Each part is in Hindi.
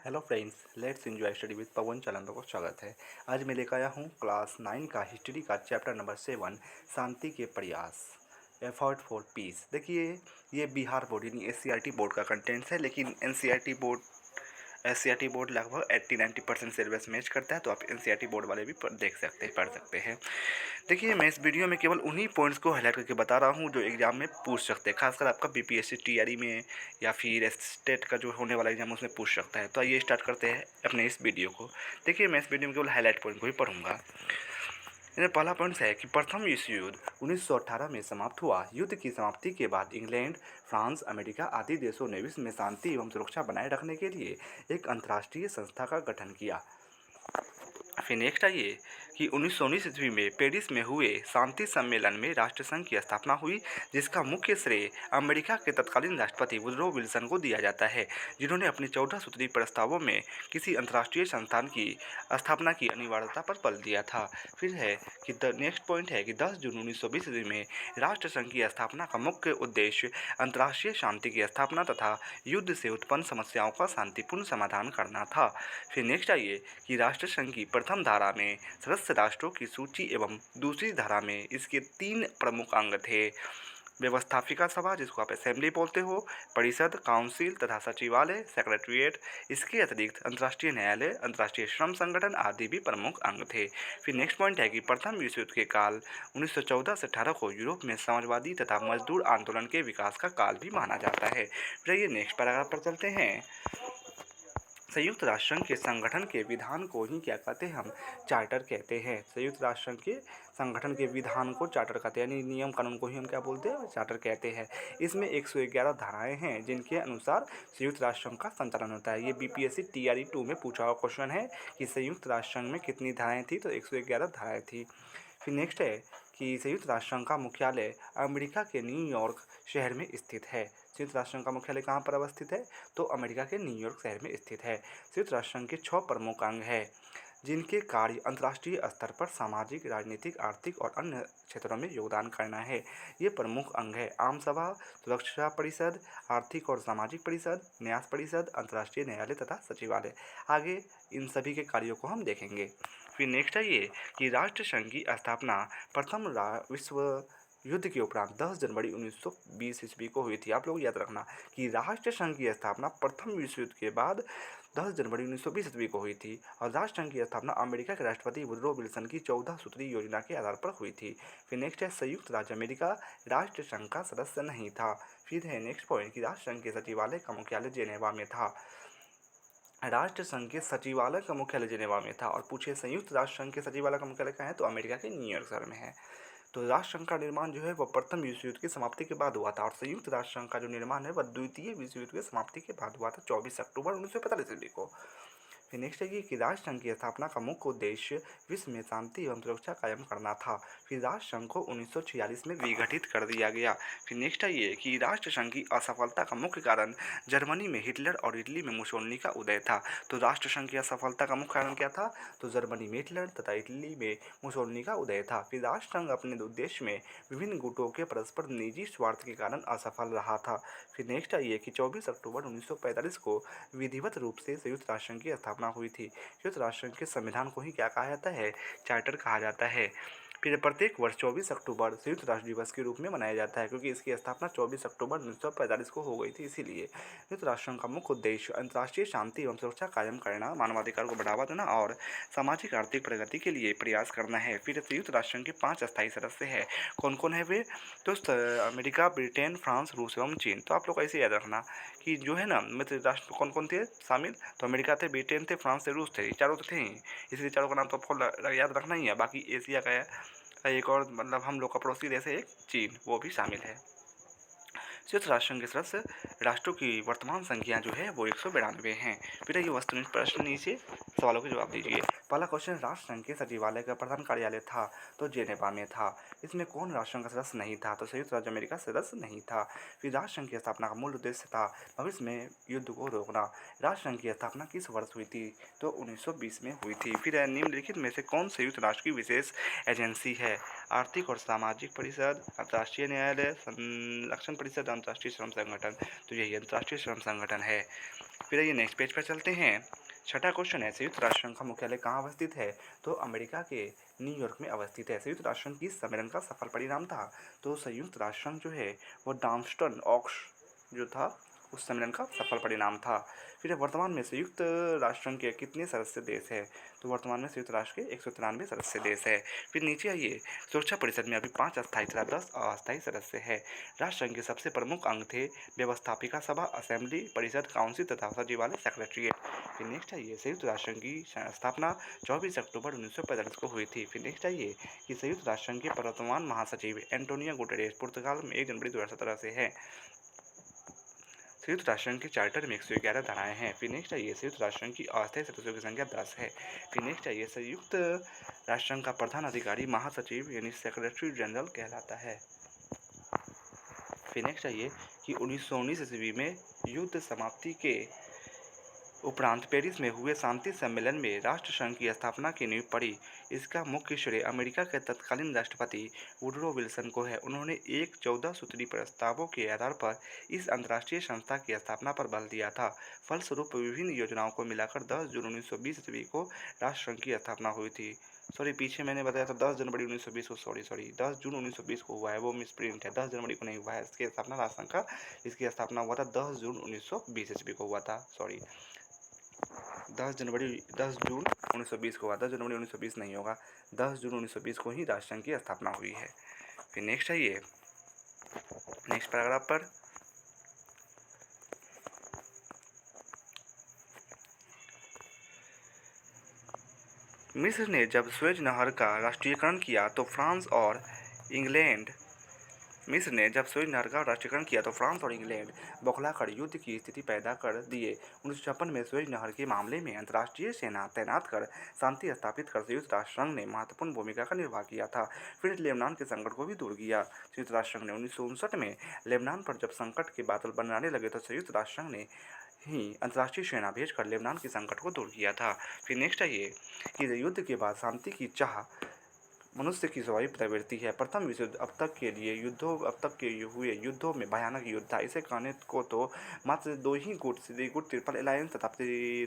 Hello friends, let's enjoy study with Pawan Chalamba को स्वागत है। आज मैं लेकर आया हूँ क्लास 9 का हिस्ट्री का चैप्टर नंबर 7, शांति के प्रयास, एफर्ट फॉर पीस। देखिए, ये बिहार बोर्ड यानी एससीईआरटी बोर्ड का कंटेंट्स है, लेकिन एससीईआरटी बोर्ड लगभग 80-90% सिलेबस मैच करता है, तो आप एनसीईआरटी बोर्ड वाले भी देख सकते हैं, पढ़ सकते हैं। देखिए, मैं इस वीडियो में केवल उन्हीं पॉइंट्स को हाईलाइट करके बता रहा हूँ जो एग्जाम में पूछ सकते हैं, खासकर आपका बीपीएससी टीआरई में या फिर स्टेट का जो होने वाला एग्जाम उसमें पूछ सकता है। तो आइए स्टार्ट करते हैं अपने इस वीडियो को। देखिए, मैं इस वीडियो में केवल हाईलाइट पॉइंट को ही पढ़ूंगा। पहला पॉइंट है कि प्रथम विश्व युद्ध 1918 में समाप्त हुआ। युद्ध की समाप्ति के बाद इंग्लैंड, फ्रांस, अमेरिका आदि देशों ने विश्व में शांति एवं सुरक्षा बनाए रखने के लिए एक अंतर्राष्ट्रीय संस्था का गठन किया। फिर नेक्स्ट आइए कि 1919 ईस्वी में पेरिस में हुए शांति सम्मेलन में राष्ट्रसंघ की स्थापना हुई, जिसका मुख्य श्रेय अमेरिका के तत्कालीन राष्ट्रपति वुडरो विल्सन को दिया जाता है, जिन्होंने अपने 14 सूत्री प्रस्तावों में किसी अंतर्राष्ट्रीय संस्थान की स्थापना की अनिवार्यता पर बल दिया था। फिर है कि नेक्स्ट पॉइंट है कि 10 जून 1920 ईस्वी में राष्ट्रसंघ की स्थापना का मुख्य उद्देश्य अंतर्राष्ट्रीय शांति की स्थापना तथा युद्ध से उत्पन्न समस्याओं का शांतिपूर्ण समाधान करना था। फिर नेक्स्ट आइए कि राष्ट्रसंघ की प्रथम धारा में सदस्य राष्ट्रों की सूची एवं दूसरी धारा में इसके 3 प्रमुख अंग थे: व्यवस्थापिका सभा, जिसको आप असेंबली बोलते हो, परिषद, काउंसिल तथा सचिवालय, सेक्रेटरीट। इसके अतिरिक्त अंतर्राष्ट्रीय न्यायालय, अंतर्राष्ट्रीय श्रम संगठन आदि भी प्रमुख अंग थे। फिर नेक्स्ट पॉइंट है कि प्रथम विश्व युद्ध के काल 1914 से 18 को यूरोप में समाजवादी तथा मजदूर आंदोलन के विकास का काल भी माना जाता है। फिर ये नेक्स्ट पैराग्राफ पर चलते हैं। संयुक्त राष्ट्र संघ के संगठन के विधान को ही क्या कहते हैं? हम चार्टर कहते हैं। संयुक्त राष्ट्र संघ के संगठन के विधान को चार्टर कहते हैं, यानी नियम कानून को ही हम क्या बोलते हैं? चार्टर कहते हैं। इसमें 111 धाराएं हैं, जिनके अनुसार संयुक्त राष्ट्र संघ का संचालन होता है। ये बीपीएससी टीआरई 2 में पूछा हुआ क्वेश्चन है कि संयुक्त राष्ट्र संघ में कितनी धाराएं थी, तो 111 धाराएं थी। फिर नेक्स्ट है कि संयुक्त राष्ट्र संघ का मुख्यालय अमेरिका के न्यूयॉर्क शहर में स्थित है। संयुक्त राष्ट्र संघ का मुख्यालय कहाँ पर अवस्थित है? तो अमेरिका के न्यूयॉर्क शहर में स्थित है। संयुक्त राष्ट्र संघ के 6 प्रमुख अंग हैं, जिनके कार्य अंतर्राष्ट्रीय स्तर पर सामाजिक, राजनीतिक, आर्थिक और अन्य क्षेत्रों में योगदान करना है। ये प्रमुख अंग है: आम सभा, सुरक्षा परिषद, आर्थिक और सामाजिक परिषद, न्यास परिषद, अंतर्राष्ट्रीय न्यायालय तथा सचिवालय। आगे इन सभी के कार्यों को हम देखेंगे। फिर नेक्स्ट है ये कि राष्ट्रसंघ की स्थापना प्रथम विश्व युद्ध के उपरांत 10 जनवरी 1920 ईस्वी को हुई थी। आप लोग याद रखना कि राष्ट्रसंघ की स्थापना प्रथम विश्व युद्ध के बाद 10 जनवरी 1920 ईस्वी को हुई थी, और राष्ट्रसंघ की स्थापना अमेरिका के राष्ट्रपति वुडरो विल्सन की 14 सूत्री योजना के आधार पर हुई थी। फिर नेक्स्ट है संयुक्त राज्य अमेरिका राष्ट्रसंघ का सदस्य नहीं था। फिर है नेक्स्ट पॉइंट कि राष्ट्रसंघ के सचिवालय का मुख्यालय जेनेवा में था। राष्ट्रसंघ के सचिवालय का मुख्यालय जेनेवा में था। और पूछे संयुक्त राष्ट्र संघ के सचिवालय का मुख्यालय कहाँ है? तो अमेरिका के न्यूयॉर्क शहर में है। तो राष्ट्र संघ का निर्माण जो है वह प्रथम विश्व युद्ध की समाप्ति के बाद हुआ था, और संयुक्त राष्ट्र संघ का जो निर्माण है वह द्वितीय विश्व युद्ध की समाप्ति के बाद हुआ था, 24 अक्टूबर 1945 ईस्वी को। फिर नेक्स्ट है कि राष्ट्रसंघ की स्थापना का मुख्य उद्देश्य विश्व में शांति एवं सुरक्षा कायम करना था। फिर राष्ट्रसंघ को 1946 में विघटित कर दिया गया। फिर नेक्स्ट है ये कि राष्ट्रसंघ की असफलता का मुख्य कारण जर्मनी में हिटलर और इटली में मुसोलिनी का उदय था। तो राष्ट्रसंघ की असफलता का मुख्य कारण क्या था? तो जर्मनी में हिटलर तथा इटली में मुसोलिनी का उदय था। फिर राष्ट्रसंघ अपने उद्देश्य में विभिन्न गुटों के परस्पर निजी स्वार्थ के कारण असफल रहा था। फिर नेक्स्ट है ये कि 24 अक्टूबर 1945 को विधिवत रूप से संयुक्त राष्ट्र संघ की स्थापना हुई थी। संयुक्त राष्ट्र संघ के संविधान को ही क्या कहा जाता है? चार्टर कहा जाता है। फिर प्रत्येक वर्ष 24 अक्टूबर संयुक्त राष्ट्र दिवस के रूप में मनाया जाता है, क्योंकि इसकी स्थापना 24 अक्टूबर 1945 को हो गई थी। इसीलिए संयुक्त राष्ट्र संघ का मुख्य उद्देश्य अंतर्राष्ट्रीय शांति एवं सुरक्षा कायम करना, मानवाधिकार को बढ़ावा देना और सामाजिक आर्थिक प्रगति के लिए प्रयास करना है। फिर संयुक्त राष्ट्र संघ के 5 अस्थायी सदस्य हैं। कौन कौन है वे? तो अमेरिका, ब्रिटेन, फ्रांस, रूस एवं चीन। तो आप लोग ऐसे याद रखना कि जो है ना, मित्र राष्ट्र कौन कौन थे शामिल? तो अमेरिका थे, ब्रिटेन थे, फ्रांस थे, रूस थे। ये चारों तो थे ही, इसलिए चारों का नाम तो आपको याद रखना ही है। बाकी एशिया का एक और, मतलब हम लोग का पड़ोसी देश है एक, चीन, वो भी शामिल है। संयुक्त राष्ट्र संघ के सदस्य राष्ट्रों की वर्तमान संख्या जो है वो 192 हैं। फिर ये वस्तुनिष्ठ प्रश्न नीचे सवालों के जवाब दीजिए। पहला क्वेश्चन, राष्ट्र संघ के सचिवालय का प्रधान कार्यालय था, तो जेनेवा में था। इसमें कौन राष्ट्र संघ का सदस्य नहीं था? तो संयुक्त राज्य अमेरिका सदस्य नहीं था। फिर राष्ट्र संघ की स्थापना का मूल उद्देश्य था भविष्य में युद्ध को रोकना। राष्ट्र संघ की स्थापना किस वर्ष हुई थी? तो 1920 में हुई थी। फिर निम्नलिखित में से कौन संयुक्त राष्ट्र की विशेष एजेंसी है? आर्थिक और सामाजिक परिषद, अंतर्राष्ट्रीय न्यायालय, संरक्षण परिषद, अंतर्राष्ट्रीय श्रम संगठन। तो यही अंतर्राष्ट्रीय श्रम संगठन है। फिर ये नेक्स्ट पेज पर चलते हैं। छठा क्वेश्चन है, संयुक्त राष्ट्र संघ का मुख्यालय कहाँ अवस्थित है? तो अमेरिका के न्यूयॉर्क में अवस्थित है। संयुक्त राष्ट्र संघ की सम्मेलन का सफल परिणाम था। तो संयुक्त राष्ट्र संघ जो है वो डार्मस्टन ऑक्स जो था उस सम्मेलन का सफल परिणाम था। फिर वर्तमान में संयुक्त राष्ट्र संघ के कितने सदस्य देश है? तो वर्तमान में संयुक्त राष्ट्र के 193 सदस्य देश है। फिर नीचे आइए, सुरक्षा परिषद में अभी 5 स्थायी तथा 10 अस्थायी सदस्य है। राष्ट्र संघ के सबसे प्रमुख अंग थे व्यवस्थापिका सभा, असेंबली, परिषद, काउंसिल तथा सचिवालय, सेक्रेटरीट। फिर नेक्स्ट आइए, संयुक्त राष्ट्र संघ की स्थापना 24 अक्टूबर 1945 को हुई थी। फिर नेक्स्ट आइए कि संयुक्त राष्ट्र संघ के वर्तमान महासचिव एंटोनियो गुटेरेस पुर्तगाल में 1 जनवरी 2017 से है। संयुक्त राष्ट्र संघ के चार्टर में 111 धाराएं हैं। फिर नेक्स्ट आइए, संयुक्त राष्ट्र संघ की अस्थायी सदस्यों की संख्या 10 है। फिर नेक्स्ट आइए, संयुक्त राष्ट्र संघ का प्रधान अधिकारी महासचिव यानी सेक्रेटरी जनरल कहलाता है। फिर नेक्स्ट आइए कि 1919 ईस्वी में युद्ध समाप्ति के उपरांत पेरिस में हुए शांति सम्मेलन में राष्ट्र संघ की स्थापना की नींव पड़ी। इसका मुख्य श्रेय अमेरिका के तत्कालीन राष्ट्रपति वुडरो विल्सन को है। उन्होंने एक 14 सूत्री प्रस्तावों के आधार पर इस अंतर्राष्ट्रीय संस्था की स्थापना पर बल दिया था। फलस्वरूप विभिन्न योजनाओं को मिलाकर 10 जून 1920 ईस्वी को राष्ट्र संघ की स्थापना हुई थी। सॉरी, पीछे मैंने बताया था 10 जनवरी 1920 को, सॉरी 10 जून 1920 को हुआ है, वो मिसप्रिंट है, 10 जनवरी को नहीं हुआ है इसकी स्थापना राष्ट्र संघ का। इसकी स्थापना हुआ था 10 जून 1920 ईस्वी को हुआ था, सॉरी 10 जून 1920 को हुआ, 10 जनवरी 1920 नहीं होगा, 10 जून 1920 को ही राष्ट्र संघ की स्थापना हुई है। फिर नेक्स्ट आइए, नेक्स्ट पैराग्राफ पर मिस्र ने जब स्वेज नहर का राष्ट्रीयकरण किया तो फ्रांस और इंग्लैंड बौखलाकर युद्ध की स्थिति पैदा कर दिए। 1956 में स्वेज नहर के मामले में अंतर्राष्ट्रीय सेना तैनात कर शांति स्थापित कर संयुक्त राष्ट्र संघ ने महत्वपूर्ण भूमिका का निर्वाह किया था। फिर लेबनान के संकट को भी दूर किया। संयुक्त राष्ट्र संघ ने 1959 में लेबनान पर जब संकट के बादल बनाने लगे तो संयुक्त राष्ट्र संघ ने ही अंतर्राष्ट्रीय सेना भेजकर लेबनान के संकट को दूर किया था। फिर नेक्स्ट आइए कि युद्ध के बाद शांति की चाह मनुष्य की स्वाभाविक प्रवृत्ति है। प्रथम विश्व युद्ध अब तक के हुए युद्धों में भयानक युद्ध था। इसे कहने को तो मात्र 2 ही गुट ट्रिपल अलायंस तथा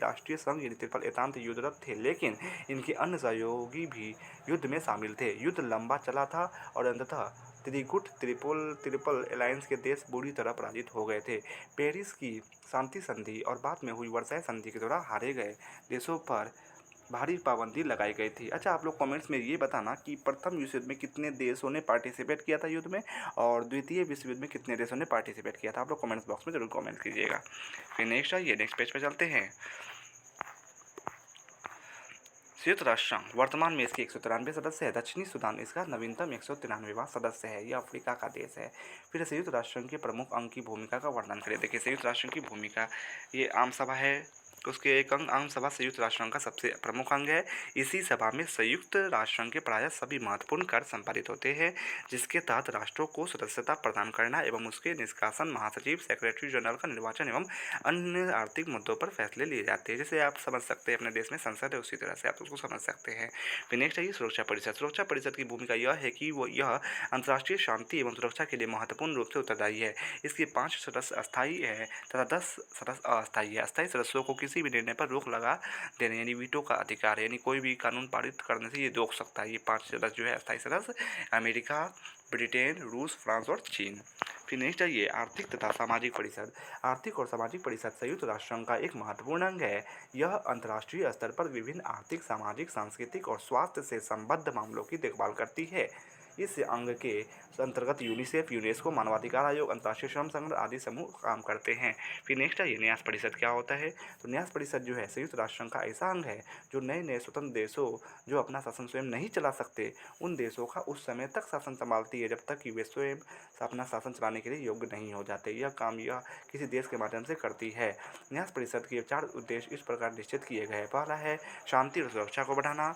राष्ट्रीय संघ यानी ट्रिपल एतांत युद्धरत थे, लेकिन इनके अन्य सहयोगी भी युद्ध में शामिल थे। युद्ध लंबा चला था और अंततः त्रिगुट ट्रिपल अलायंस के देश बुरी तरह पराजित हो गए थे। पेरिस की शांति संधि और बाद में हुई वर्साई संधि के दौरान हारे गए देशों पर भारी पाबंदी लगाई गई थी। अच्छा, आप लोग कमेंट्स में ये बताना कि प्रथम विश्व युद्ध में कितने देशों ने पार्टिसिपेट किया था युद्ध में, और द्वितीय विश्व युद्ध में कितने देशों ने पार्टिसिपेट किया था। आप लोग कमेंट्स बॉक्स में जरूर कमेंट कीजिएगा। फिर नेक्स्ट आइए, नेक्स्ट पेज पे चलते हैं। संयुक्त राष्ट्र संघ वर्तमान में इसके 193 सदस्य है। दक्षिणी सूडान इसका नवीनतम 193वां सदस्य है। यह अफ्रीका का देश है। फिर संयुक्त राष्ट्र संघ के प्रमुख अंग की भूमिका का वर्णन करें। देखिए, संयुक्त राष्ट्र संघ की भूमिका, ये आम सभा है, उसके एक अंग आम सभा संयुक्त राष्ट्र संघ का सबसे प्रमुख अंग है। इसी सभा में संयुक्त राष्ट्र संघ के प्रायः सभी महत्वपूर्ण कार्य संपादित होते हैं, जिसके तहत राष्ट्रों को सदस्यता प्रदान करना एवं उसके निष्कासन, महासचिव, सेक्रेटरी जनरल का निर्वाचन एवं अन्य आर्थिक मुद्दों पर फैसले लिए जाते हैं। जैसे आप समझ सकते हैं अपने देश में संसद है, उसी तरह से आप उसको समझ सकते हैं। फिर नेक्स्ट है सुरक्षा परिषद। सुरक्षा परिषद की भूमिका यह है कि यह अंतर्राष्ट्रीय शांति एवं सुरक्षा के लिए महत्वपूर्ण रूप से उत्तरदायी है। इसके 5 सदस्य अस्थायी है तथा 10 सदस्य अस्थायी है। अस्थायी सदस्यों को किसी भी निर्णय पर रोक लगा देने यानी वीटो का अधिकार है, यानी कोई भी कानून पारित करने से ये रोक सकता है। ये 5 सदस्य जो है अस्थायी सदस्य, अमेरिका, ब्रिटेन, रूस, फ्रांस और चीन। फिर नेक्स्ट आइए आर्थिक तथा सामाजिक परिषद। आर्थिक और सामाजिक परिषद संयुक्त राष्ट्र संघ का एक महत्वपूर्ण अंग है। यह अंतर्राष्ट्रीय स्तर पर विभिन्न आर्थिक, सामाजिक, सांस्कृतिक और स्वास्थ्य से संबद्ध मामलों की देखभाल करती है। इस अंग के अंतर्गत यूनिसेफ, यूनेस्को, मानवाधिकार आयोग, अंतर्राष्ट्रीय श्रम संगठन आदि समूह काम करते हैं। फिर नेक्स्ट आइए न्यास परिषद क्या होता है। तो न्यास परिषद जो है संयुक्त राष्ट्र संघ का ऐसा अंग है जो नए नए स्वतंत्र देशों जो अपना शासन स्वयं नहीं चला सकते, उन देशों का उस समय तक शासन संभालती है जब तक कि वे स्वयं अपना शासन चलाने के लिए योग्य नहीं हो जाते। यह काम यह किसी देश के माध्यम से करती है। न्यास परिषद के 4 उद्देश्य इस प्रकार निश्चित किए गए हैं। पहला है शांति और सुरक्षा को बढ़ाना,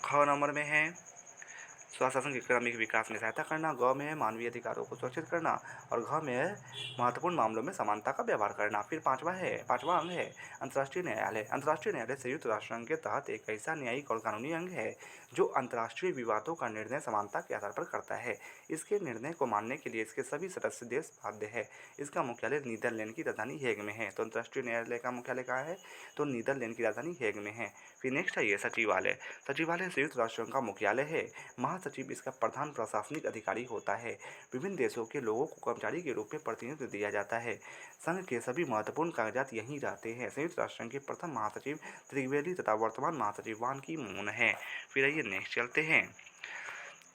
ख नंबर में है स्वशासन के क्रमिक विकास में सहायता करना, ग में है मानवीय अधिकारों को सुरक्षित करना और घ में है महत्वपूर्ण मामलों में समानता का व्यवहार करना। फिर पांचवा अंग है अंतर्राष्ट्रीय न्यायालय। अंतर्राष्ट्रीय न्यायालय संयुक्त राष्ट्र संघ के तहत एक ऐसा न्यायिक और कानूनी अंग है जो अंतर्राष्ट्रीय विवादों का निर्णय समानता के आधार पर करता है। इसके निर्णय को मानने के लिए इसके सभी सदस्य देश बाध्य है। इसका मुख्यालय नीदरलैंड की राजधानी हेग में है। तो अंतर्राष्ट्रीय न्यायालय का मुख्यालय कहाँ है? तो नीदरलैंड की राजधानी हेग में है। फिर नेक्स्ट है ये सचिवालय। सचिवालय संयुक्त राष्ट्र संघ का मुख्यालय है। महासचिव इसका प्रधान प्रशासनिक अधिकारी होता है। विभिन्न देशों के लोगों को कर्मचारी के रूप में प्रतिनिधित्व दिया जाता है। संघ के सभी महत्वपूर्ण कागजात यहीं रहते हैं। संयुक्त राष्ट्र संघ के प्रथम महासचिव त्रिवेदी तथा वर्तमान महासचिव बान की मून है। फिर आइए नेक्स्ट चलते हैं।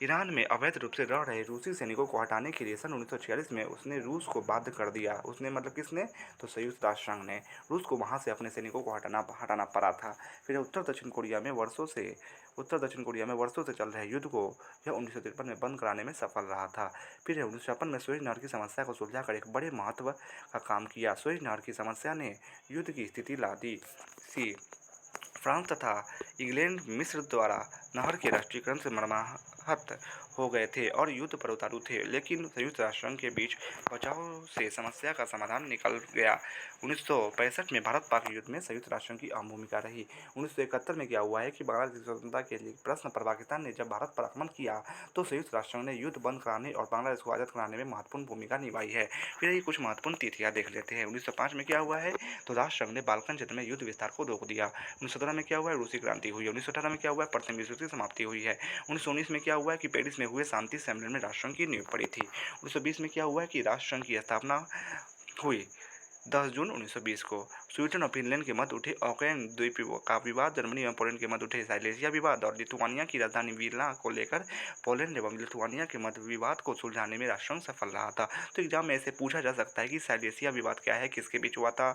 ईरान में अवैध रूप से रह रहे रूसी सैनिकों को हटाने के लिए सन 1946 में उसने रूस को बाध्य कर दिया। उसने मतलब किसने? तो संयुक्त राष्ट्र संघ ने रूस को वहां से अपने सैनिकों को हटाना पड़ा था। फिर उत्तर दक्षिण कोरिया में वर्षों से चल रहे युद्ध को यह 1953 में बंद कराने में सफल रहा था। फिर 1956 में सुएज नहर की समस्या को सुलझाकर एक बड़े महत्व का काम किया। सुएज नहर की समस्या ने युद्ध की स्थिति ला दी थी। फ्रांस तथा इंग्लैंड मिस्र द्वारा नहर के राष्ट्रीयकरण से मर्माहत हो गए थे और युद्ध पर उतारू थे, लेकिन संयुक्त राष्ट्र संघ के बीच बचाव से समस्या का समाधान निकल गया। 1965 में भारत पाक युद्ध में संयुक्त राष्ट्र संघ की अहम भूमिका रही। 1971 में क्या हुआ है कि बांग्लादेश की स्वतंत्रता के लिए प्रश्न पर पाकिस्तान ने जब भारत पर आक्रमण किया तो संयुक्त राष्ट्र संघ ने युद्ध बंद कराने और बांग्लादेश को आज़ाद कराने में महत्वपूर्ण भूमिका निभाई है। फिर ये कुछ महत्वपूर्ण तिथियां देख लेते हैं। 1905 में क्या हुआ है? तो राष्ट्र संघ ने बाल्कन क्षेत्र में युद्ध विस्तार को रोक दिया। 1917 में क्या हुआ है? रूसी क्रांति हुई है। 1918 में क्या हुआ है? प्रथम विश्व युद्ध की समाप्ति हुई है। 1919 में क्या हुआ है कि पेरिस में हुए शांति सम्मेलन में राष्ट्र संघ की नींव पड़ी थी। 1920 में क्या हुआ है कि राष्ट्र संघ की स्थापना हुई 10 जून 1920 को। स्वीडन और फिनलैंड के मध्य उठे ऑकलैंड द्वीप का विवाद, जर्मनी एवं पोलैंड के मध्य उठे साइलेसिया विवाद और लिथुआनिया की राजधानी विल्ना को लेकर पोलैंड एवं लिथुआनिया के मध्य विवाद को सुलझाने में राष्ट्र संघ सफल रहा था। तो एग्जाम में ऐसे पूछा जा सकता है कि साइलेसिया विवाद क्या है, किसके बीच हुआ था,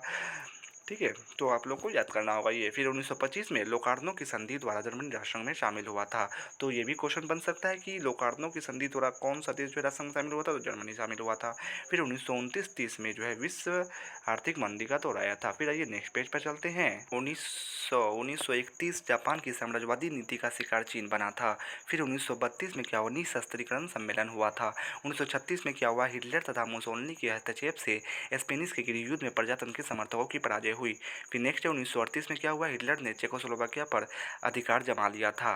ठीक है, तो आप लोग को याद करना होगा ये। फिर 1925 में लोकार्नो की संधि द्वारा जर्मनी राष्ट्र संघ में शामिल हुआ था। तो ये भी क्वेश्चन बन सकता है कि लोकार्नो की संधि द्वारा कौन सा देश जो राष्ट्र संघ शामिल हुआ था? तो जर्मनी शामिल हुआ था। फिर 1929-30 में जो है विश्व आर्थिक मंदी का दौर आया था। फिर आइए नेक्स्ट पेज पर चलते हैं। 1931 जापान की साम्राज्यवादी नीति का शिकार चीन बना था। फिर 1932 में क्या हुआ? निःशस्त्रीकरण सम्मेलन हुआ था। 1936 में क्या हुआ? हिटलर तथा मुसोलिनी के हस्तक्षेप से स्पेनिश के गृह युद्ध में प्रजातंत्र के समर्थकों की पराजय हुई। फिर नेक्स्ट है 1938 में क्या हुआ? हिटलर ने चेकोस्लोवाकिया पर अधिकार जमा लिया था।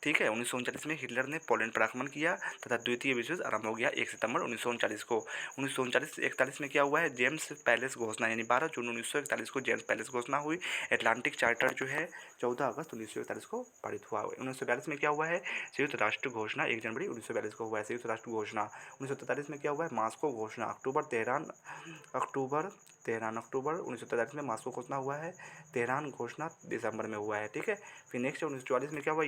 ठीक है, 1939 में हिटलर ने पोलैंड पर आक्रमण किया तथा द्वितीय विश्व युद्ध आरंभ हो गया 1 सितंबर 1939 को। 1939-41 में क्या हुआ है? जेम्स पैलेस घोषणा, यानी 12 जून 1941 को जेम्स पैलेस घोषणा हुई। अटलांटिक चार्टर जो है 14 अगस्त 1941 को पारित हुआ। 1942 में क्या हुआ है? संयुक्त राष्ट्र घोषणा 1 जनवरी 1942 को हुआ है संयुक्त राष्ट्र घोषणा। 1943 में क्या हुआ है? मास्को घोषणा, अक्टूबर 1943 में मास्को घोषणा हुआ है। तेहरान घोषणा दिसंबर में हुआ है। ठीक है, फिर नेक्स्ट 1944 में क्या हुआ?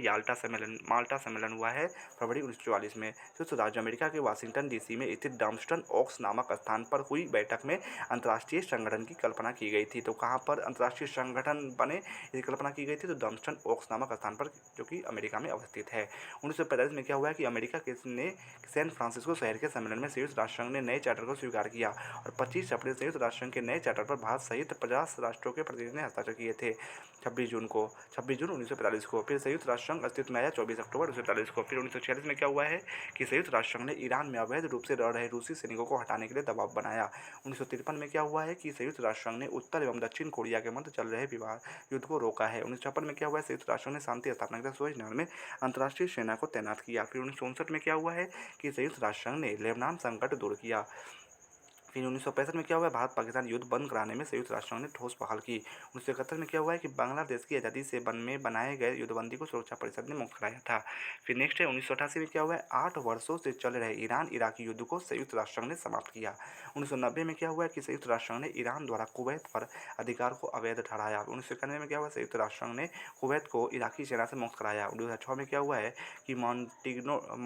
माल्टा सम्मेलन हुआ है फरवरी 1944 में। संयुक्त राज्य अमेरिका के वाशिंगटन डीसी में स्थित डॉम्स्टन ओक्स नामक स्थान पर हुई बैठक में अंतर्राष्ट्रीय संगठन की कल्पना की गई थी। तो कहाँ पर अंतर्राष्ट्रीय संगठन बने, इसकी कल्पना की गई थी? तो डॉम्स्टन ओक्स नामक स्थान पर, जो कि अमेरिका में अवस्थित है। 1945 में क्या हुआ है कि अमेरिका ने सैन फ्रांसिस्को शहर के सम्मेलन में संयुक्त राष्ट्र संघ ने नए चार्टर को स्वीकार किया और 25 अप्रैल संयुक्त राष्ट्र संघ के नए चार्टर पर भारत सहित 50 राष्ट्रों के प्रतिनिधियों ने हस्ताक्षर किए थे 26 जून 1945 को। फिर संयुक्त राष्ट्र संघ अस्तित्व में आया 24 अक्टूबर 1945 को। फिर 1946 में क्या हुआ है कि संयुक्त राष्ट्र संघ ने ईरान में अवैध रूप से रह रहे रूसी सैनिकों को हटाने के लिए दबाव बनाया। 1953 में क्या हुआ है कि संयुक्त राष्ट्र संघ ने उत्तर एवं दक्षिण कोरिया के मध्य चल रहे युद्ध को रोका है। 1956 में क्या हुआ है? संयुक्त राष्ट्र संघ ने शांति स्थापना के लिए सुएज नहर में अंतर्राष्ट्रीय सेना को तैनात किया। फिर 1964 में क्या हुआ है कि संयुक्त राष्ट्र संघ ने लेबनान संकट दूर किया। फिर 1965 में क्या हुआ है? भारत पाकिस्तान युद्ध बंद कराने में संयुक्त राष्ट्र संघ ने ठोस पहल की। 1971 में क्या हुआ है कि बांग्लादेश की आज़ादी से में बनाए गए युद्धबंदी को सुरक्षा परिषद ने मुक्त कराया था। फिर नेक्स्ट है 1988 में क्या हुआ है? 8 वर्षों से चल रहे ईरान इराकी युद्ध को संयुक्त राष्ट्र संघ ने समाप्त किया। 1990 में क्या हुआ है कि संयुक्त राष्ट्र संघ ने ईरान द्वारा कुवैत पर अधिकार को अवैध ठहराया। 1991 में क्या हुआ? संयुक्त राष्ट्र संघ ने कुवैत को इराकी सेना से मुक्त कराया। 2006 में क्या हुआ है कि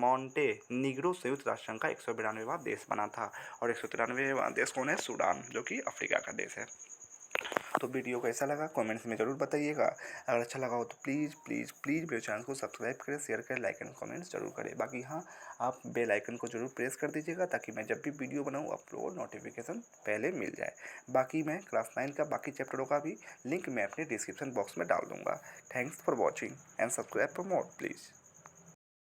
मॉन्टेनिग्रो संयुक्त राष्ट्र संघ का 192वां देश बना था और 193 देश कौन है? सूडान, जो कि अफ्रीका का देश है। तो वीडियो कैसा लगा कमेंट्स में ज़रूर बताइएगा। अगर अच्छा लगा हो तो प्लीज़ प्लीज़ प्लीज़ मेरे चैनल को सब्सक्राइब करें, शेयर करें, लाइक एंड कमेंट्स जरूर करें। बाकी हाँ, आप बेल आइकन को जरूर प्रेस कर दीजिएगा ताकि मैं जब भी वीडियो बनाऊँ आपको नोटिफिकेशन पहले मिल जाए। बाकी मैं क्लास 9 का बाकी चैप्टरों का भी लिंक मैं अपने डिस्क्रिप्शन बॉक्स में डाल दूँगा। Thanks for watching and subscribe for more please.